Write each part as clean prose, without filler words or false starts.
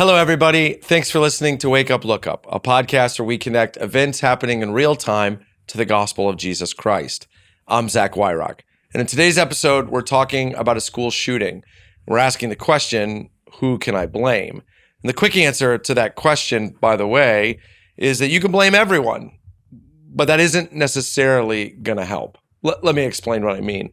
Hello, everybody. Thanks for listening to Wake Up, Look Up, a podcast where we connect events happening in real time to the gospel of Jesus Christ. I'm Zach Wyrock, and in today's episode, we're talking about a school shooting. We're asking the question, who can I blame? And the quick answer to that question, by the way, is that you can blame everyone, but that isn't necessarily going to help. Let me explain what I mean.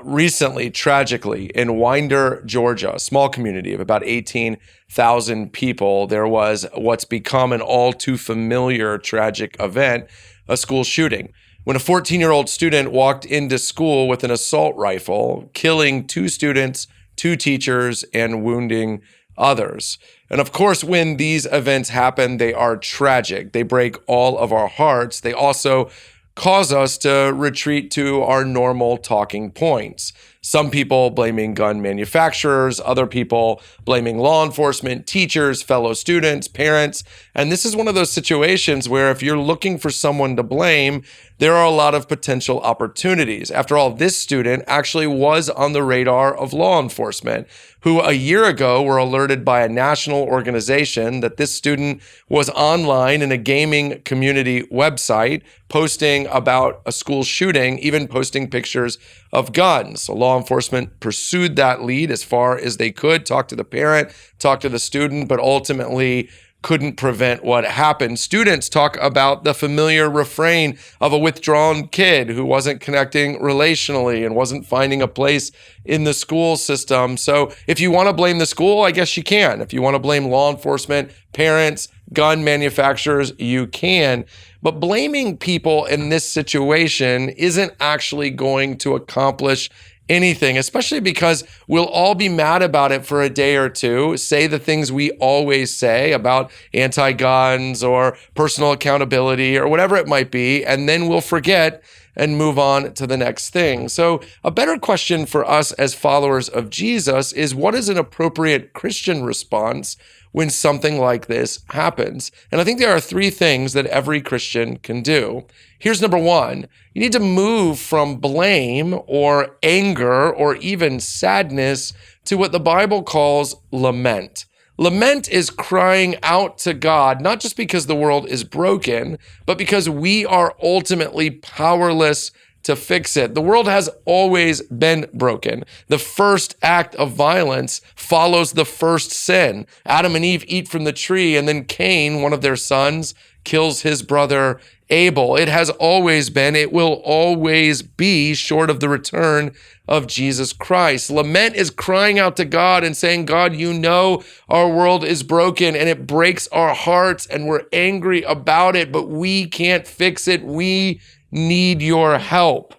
Recently, tragically, in Winder, Georgia, a small community of about 18,000 people, there was what's become an all too familiar tragic event, a school shooting. When a 14-year-old student walked into school with an assault rifle, killing 2 students, 2 teachers, and wounding others. And of course, when these events happen, they are tragic. They break all of our hearts. They also cause us to retreat to our normal talking points. Some people blaming gun manufacturers, other people blaming law enforcement, teachers, fellow students, parents. And this is one of those situations where if you're looking for someone to blame, there are a lot of potential opportunities. After all, this student actually was on the radar of law enforcement, who a year ago were alerted by a national organization that this student was online in a gaming community website posting about a school shooting, even posting pictures of guns. So law enforcement pursued that lead as far as they could, talked to the parent, talked to the student, but ultimately couldn't prevent what happened. Students talk about the familiar refrain of a withdrawn kid who wasn't connecting relationally and wasn't finding a place in the school system. So if you want to blame the school, I guess you can. If you want to blame law enforcement, parents, gun manufacturers, you can. But blaming people in this situation isn't actually going to accomplish anything, especially because we'll all be mad about it for a day or two, say the things we always say about anti-guns or personal accountability or whatever it might be, and then we'll forget and move on to the next thing. So a better question for us as followers of Jesus is, what is an appropriate Christian response when something like this happens? And I think there are 3 things that every Christian can do. Here's number 1. You need to move from blame or anger or even sadness to what the Bible calls lament. Lament is crying out to God, not just because the world is broken, but because we are ultimately powerless to fix it. The world has always been broken. The first act of violence follows the first sin. Adam and Eve eat from the tree, and then Cain, one of their sons, kills his brother Abel. It has always been, it will always be, short of the return of Jesus Christ. Lament is crying out to God and saying, God, you know our world is broken and it breaks our hearts and we're angry about it, but we can't fix it. We need your help.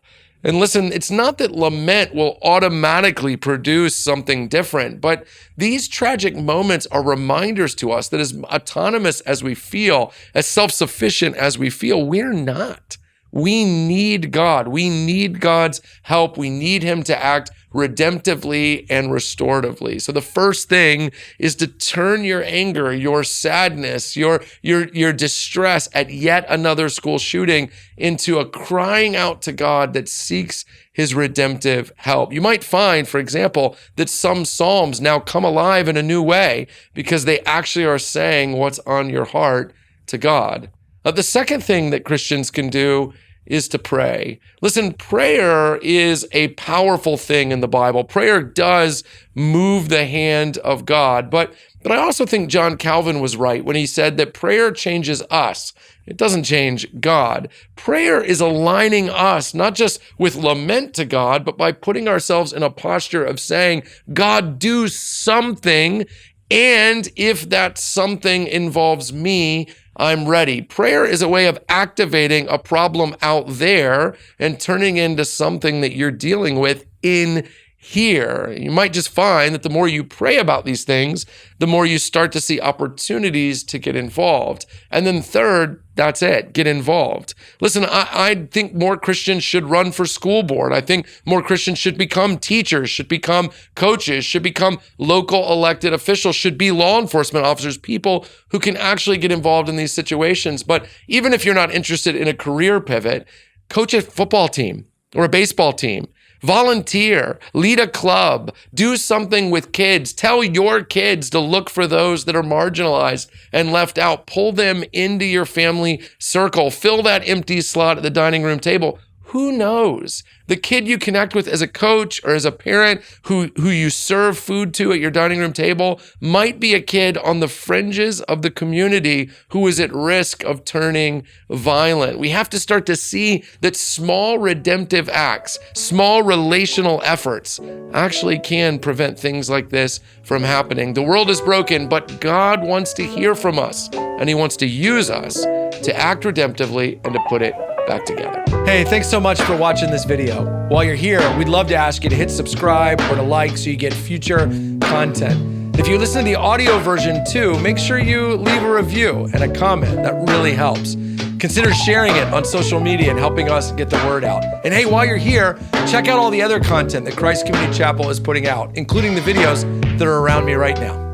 And listen, it's not that lament will automatically produce something different, but these tragic moments are reminders to us that as autonomous as we feel, as self-sufficient as we feel, we're not. We need God. We need God's help. We need him to act redemptively and restoratively. So the first thing is to turn your anger, your sadness, your distress at yet another school shooting into a crying out to God that seeks his redemptive help. You might find, for example, that some Psalms now come alive in a new way because they actually are saying what's on your heart to God. The second thing that Christians can do is to pray. Listen, prayer is a powerful thing in the Bible. Prayer does move the hand of God, but I also think John Calvin was right when he said that prayer changes us. It doesn't change God. Prayer is aligning us, not just with lament to God, but by putting ourselves in a posture of saying, God, do something, and if that something involves me, I'm ready. Prayer is a way of activating a problem out there and turning into something that you're dealing with in here. You might just find that the more you pray about these things, the more you start to see opportunities to get involved. And then third, that's it, get involved. Listen, I think more Christians should run for school board. I think more Christians should become teachers, should become coaches, should become local elected officials, should be law enforcement officers, people who can actually get involved in these situations. But even if you're not interested in a career pivot, coach a football team or a baseball team. Volunteer, lead a club, do something with kids. Tell your kids to look for those that are marginalized and left out. Pull them into your family circle. Fill that empty slot at the dining room table. Who knows? The kid you connect with as a coach or as a parent who you serve food to at your dining room table might be a kid on the fringes of the community who is at risk of turning violent. We have to start to see that small redemptive acts, small relational efforts actually can prevent things like this from happening. The world is broken, but God wants to hear from us, and he wants to use us to act redemptively and to put it back together. Hey, thanks so much for watching this video. While you're here, we'd love to ask you to hit subscribe or to like so you get future content. If you listen to the audio version too, make sure you leave a review and a comment. That really helps. Consider sharing it on social media and helping us get the word out. And hey, while you're here, check out all the other content that Christ Community Chapel is putting out, including the videos that are around me right now.